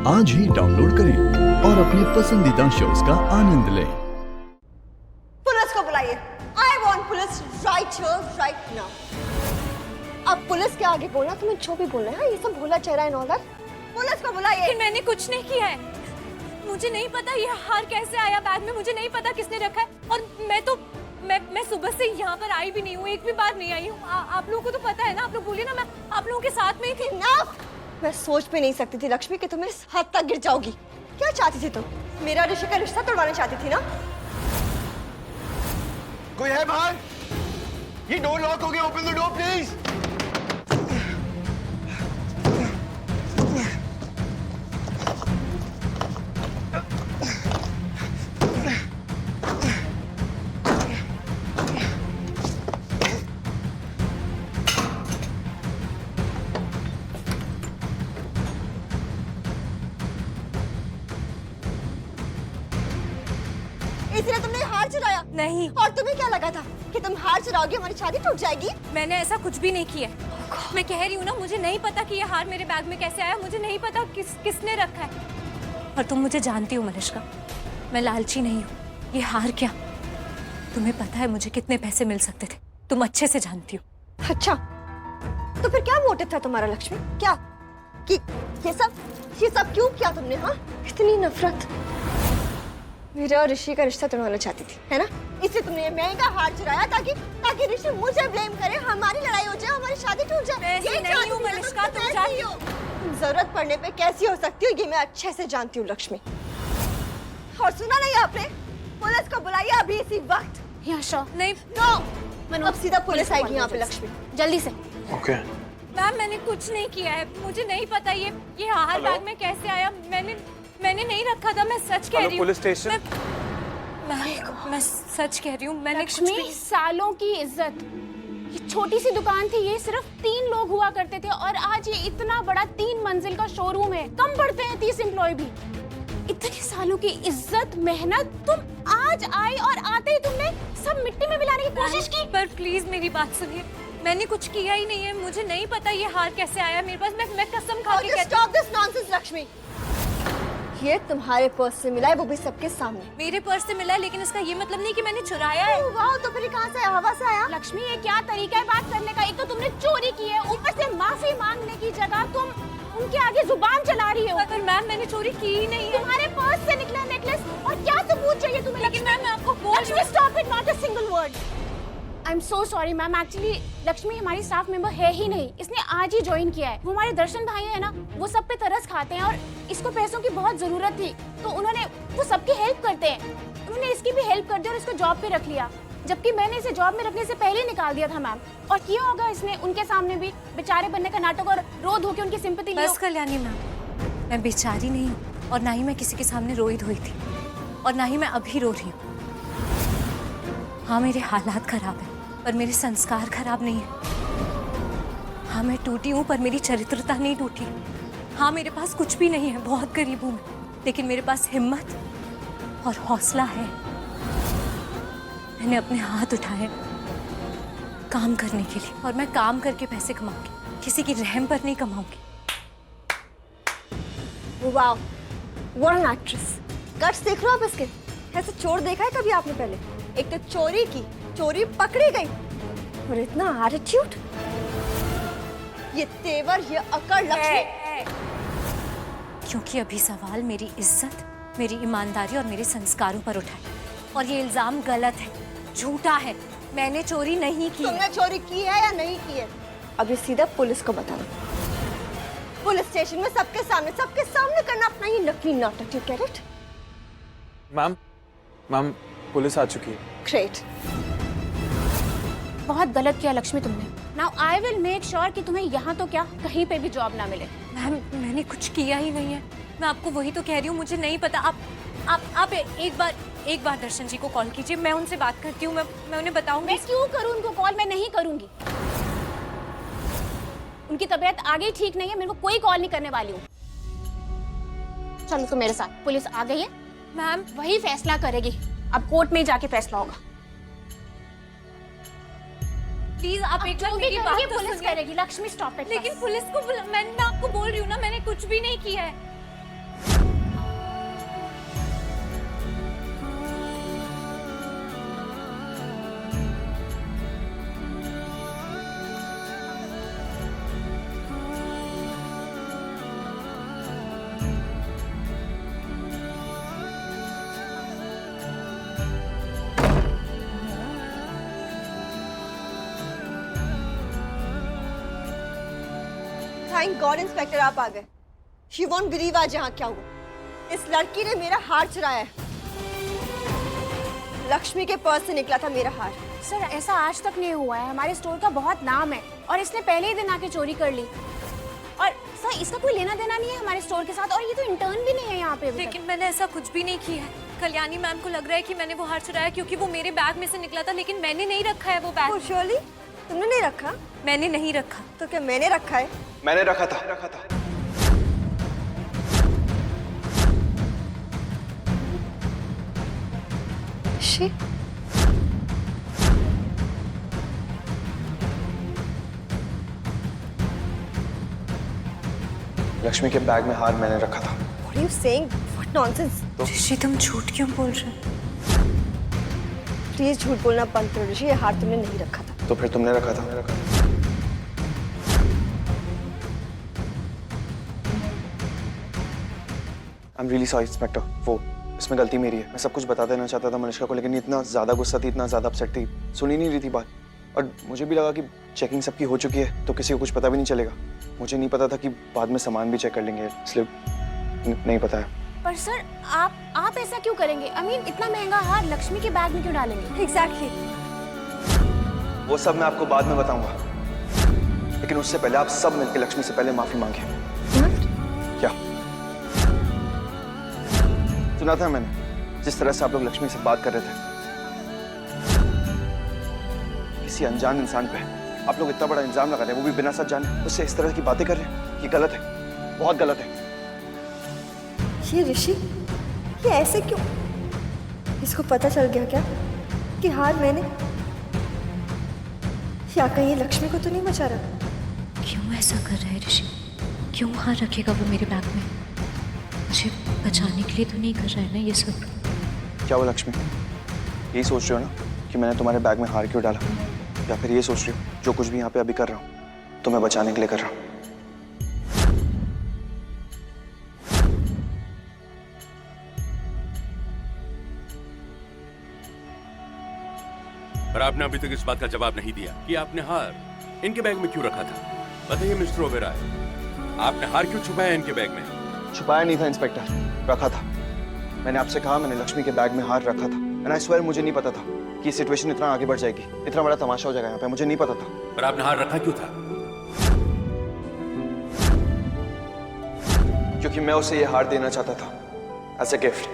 आज ही डाउनलोड करें और अपने पसंदीदा शोज का आनंद लें। पुलिस को बुलाइए। I want police right here, right now. अब पुलिस के आगे बोलना, तुम्हें जो भी बोलना है, ये सब भोला चेहरा एंड ऑल दैट। पुलिस को बुलाइए। लेकिन मैंने कुछ नहीं किया है। मुझे नहीं पता ये हार कैसे आया बैग में, मुझे नहीं पता किसने रखा है। और मैं सुबह से यहाँ पर आई भी नहीं हूँ, एक भी बार नहीं आई हूँ। आप लोगों को तो पता है ना, आप लोग बोलिए ना, मैं आप लोगों के साथ में ही थी ना। मैं सोच भी नहीं सकती थी लक्ष्मी कि तुम इस हद तक गिर जाओगी। क्या चाहती थी तुम? मेरा ऋषि का रिश्ता तोड़वाना चाहती थी ना? कोई है बाहर? ये डोर लॉक हो गया, ओपन द डोर प्लीज। इसलिए तुमने हार चुराया? नहीं। और तुम्हें क्या लगा था कि तुम हार चुराओगी हमारी शादी टूट जाएगी? मैंने ऐसा कुछ भी नहीं किया। मैं कह रही हूँ ना, मुझे नहीं पता कि ये हार मेरे बैग में कैसे आया, मुझे नहीं पता किसने रखा है। और तुम मुझे जानती हो मलिश्का, मैं लालची नहीं हूँ। ये हार क्या, तुम्हें पता है मुझे कितने पैसे मिल सकते थे, तुम अच्छे से जानती हो। अच्छा, तो फिर क्या मोटिव था तुम्हारा लक्ष्मी? क्या कि ये सब क्यों किया तुमने? हाँ, इतनी नफरत मेरे और ऋषि का रिश्ता तोड़वाना चाहती थी, है ना? इसलिए तुमने ये महंगा हार चुराया ताकि ऋषि मुझे ब्लेम करे, हमारी लड़ाई हो जाए, हमारी शादी टूट जाए। ऐसी नहीं हूँ मलिश्का, तुम जानती हो। तुम जरूरत पड़ने पे कैसी हो सकती हो, ये मैं अच्छे से जानती हूँ लक्ष्मी। और सुना नहीं आपने? पुलिस को बुलाइए अभी इसी वक्त। याशा, नहीं। नो, अब सीधा पुलिस आएगी यहाँ पे लक्ष्मी, जल्दी से। ओके। मैम, मैंने कुछ नहीं किया है, मुझे नहीं पता ये हार बैग में कैसे आया। मैंने नहीं रखा था, मैं सच कह रही हूँ। Police station. मैं सच कह रही हूँ, मैंने लक्ष्मी, सालों की इज्जत, ये छोटी सी दुकान थी, ये सिर्फ 3 लोग हुआ करते थे और आज ये इतना बड़ा 3 मंजिल का शोरूम है। कम पड़ते हैं 30 एम्प्लॉय भी। इतने सालों की इज्जत, मेहनत, तुम आज आई और आते ही तुमने सब मिट्टी में मिलाने की कोशिश की। पर प्लीज मेरी बात सुनिए, मैंने कुछ किया ही नहीं है, मुझे नहीं पता ये हार कैसे आया मेरे पास। मैं कसम खा के कहती हूँ। Stop this nonsense Lakshmi. ये तुम्हारे पर्स से मिला है, वो भी सबके सामने। मेरे पर्स से मिला है, लेकिन इसका ये मतलब नहीं कि मैंने चुराया है। वाह, तो फिर कहाँ से हवा से आया? लक्ष्मी, ये क्या तरीका है बात करने का? एक तो तुमने चोरी की है, ऊपर से माफी मांगने की जगह तुम उनके आगे जुबान चला रही हो। पर मैम, मैंने चोरी की ही नहीं है। तुम्हारे पर्स से निकला नेकलेस, और क्या सबूत चाहिए तुम्हें? लेकिन मैम, मैं आपको बोल रही हूँ। Stop it, not a single word. I am so sorry ma'am, actually Lakshmi हमारी स्टाफ मेंबर है ही नहीं, इसने आज ही ज्वाइन किया है। वो हमारे दर्शन भाई है ना, वो सब पे तरस खाते हैं और इसको पैसों की बहुत जरूरत थी, तो वो सबकी हेल्प करते हैं। उन्होंने इसकी भी हेल्प कर दी और इसको जॉब पे रख लिया, जबकि मैंने इसे जॉब में रखने से पहले ही निकाल दिया था मैम। और किया होगा इसने उनके सामने भी बेचारे बनने का नाटक और रो धो के उनकी सिंपैथी ली। बस कल्याणी मैम, मैं बेचारी नहीं हूँ और ना ही मैं किसी के सामने रोई धोई थी और ना ही मैं अभी रो रही हूँ। हाँ, मेरे हालात खराब है पर मेरे संस्कार खराब नहीं है। हाँ, मैं टूटी हूँ पर मेरी चरित्रता नहीं टूटी। हाँ, मेरे पास कुछ भी नहीं है, बहुत गरीब हूँ मैं, लेकिन मेरे पास हिम्मत और हौसला है। मैंने अपने हाथ उठाए काम करने के लिए और मैं काम करके पैसे कमाऊंगी, किसी की रहम पर नहीं कमाऊंगी। Wow, what an actress. Guts देख लो आप इसके। ऐसे चोर देखा है कभी आपने पहले? एक तो चोरी पकड़ी गई और इतना एटीट्यूड, ये तेवर, ये अकड़ लक्ष्मी। क्योंकि अभी सवाल मेरी इज्जत, मेरी ईमानदारी और मेरे संस्कारों पर उठा है और ये इल्जाम गलत है, झूठा है। मैंने चोरी नहीं की। तुमने चोरी की है या नहीं की है? अभी सीधा पुलिस को बताना, पुलिस स्टेशन में सबके सामने करना अपना ये नकली नाटक। You get it? Ma'am, police आ चुकी है। ग्रेट। बहुत गलत किया लक्ष्मी तुमने। Now I will make sure कि तुम्हें यहाँ तो क्या कहीं पे भी जॉब ना मिले। मैम, मैंने कुछ किया ही नहीं है, मैं आपको वही तो कह रही हूँ, मुझे नहीं पता। आप एक बार दर्शन जी को कॉल कीजिए, मैं उनसे बात करती हूँ, मैं उन्हें बताऊंगी। मैं क्यों करूँ उनको कॉल? मैं नहीं करूंगी। उनकी तबीयत आगे ठीक नहीं है, मेरे को कोई कॉल नहीं करने वाली हूँ। चलो तो मेरे साथ, पुलिस आ गई है मैम, वही फैसला करेगी। अब कोर्ट में जाके फैसला होगा। प्लीज आप एक बार जो भी मेरी बात करेगी तो पुलिस सुनिए। करेगी। Lakshmi stop it. लेकिन पुलिस को मैं आपको बोल रही हूँ ना, मैंने कुछ भी नहीं किया है। थैंक गॉड इंस्पेक्टर आप आ गए। शी वोंट बिलीव आज यहाँ क्या हुआ। इस लड़की ने मेरा हार चुराया है। लक्ष्मी के पर्स से निकला था मेरा हार। सर ऐसा आज तक नहीं हुआ है, हमारे स्टोर का बहुत नाम है और इसने पहले ही दिन आके चोरी कर ली। और सर इसका कोई लेना देना नहीं है हमारे स्टोर के साथ, और ये तो इंटर्न भी नहीं है यहाँ पे अभी तक। लेकिन मैंने ऐसा कुछ भी नहीं किया है। कल्याणी मैम को लग रहा है कि मैंने वो हार चुराया क्योंकि वो मेरे बैग में से निकला था, लेकिन मैंने नहीं रखा है वो बैग। श्योरली तुमने नहीं रखा? मैंने नहीं रखा। तो क्या मैंने रखा है? मैंने रखा था। शी लक्ष्मी के बैग में हार मैंने रखा था। What are you saying? What nonsense? ऋषि तुम झूठ क्यों बोल रहे हो? प्लीज झूठ बोलना बंद करो ऋषि, ये हार तुमने नहीं रखा था। तो फिर तुमने रखा था। I am really sorry inspector, वो इसमें गलती मेरी है। मैं सब कुछ बता देना चाहता था मनुष्का को, लेकिन इतना ज्यादा गुस्सा थी, इतना ज्यादा अपसेट थी, सुन ही नहीं रही थी बात। और मुझे भी लगा कि चेकिंग सबकी हो चुकी है तो किसी को कुछ पता भी नहीं चलेगा। मुझे नहीं पता था कि बाद में सामान भी चेक कर लेंगे, इसलिए नहीं पता है। पर सर आप ऐसा क्यों करेंगे? I mean, इतना महंगा हार लक्ष्मी के बैग में क्यों डालेंगे? Exactly. वो सब मैं आपको बाद में बताऊंगा, लेकिन उससे पहले आप सब मिलकर लक्ष्मी से पहले माफी मांगे। क्या सुना था मैंने जिस तरह से आप लोग लक्ष्मी से बात कर रहे थे? किसी अनजान इंसान पे आप लोग इतना बड़ा इल्जाम लगा रहे हैं, वो भी बिना सच जाने, उससे इस तरह की बातें कर रहे हैं। ये गलत है, बहुत गलत है। ये ऋषि ये ऐसे क्यों? इसको पता चल गया क्या कि हार मैंने? या कहीं ये लक्ष्मी को तो नहीं बचा रहा? क्यों ऐसा कर रहा है ऋषि? क्यों हार रखेगा वो मेरे बैग में? मुझे बचाने के लिए तो नहीं कर रहा है ना ये सब? क्या वो लक्ष्मी यही सोच रहे हो ना कि मैंने तुम्हारे बैग में हार क्यों डाला, या फिर ये सोच रही हो जो कुछ भी यहाँ पे अभी कर रहा हूँ तो मैं बचाने के लिए कर रहा हूँ? पर आपने अभी तक इस बात का जवाब नहीं दिया कि आपने हार इनके बैग में क्यों रखा था। बताइए मिस्टर ओबेरॉय, आपने हार क्यों छुपाया इनके बैग में? छुपाया नहीं था इंस्पेक्टर, रखा था। मैंने आपसे कहा मैंने लक्ष्मी के बैग में हार रखा था। एंड आई स्वेयर मुझे नहीं पता था कि सिचुएशन इतना आगे बढ़ जाएगी, इतना बड़ा तमाशा हो जाएगा यहाँ पे, मुझे नहीं पता था। पर आपने हार रखा क्यों था? क्योंकि मैं उसे ये हार देना चाहता था एज अ गिफ्ट।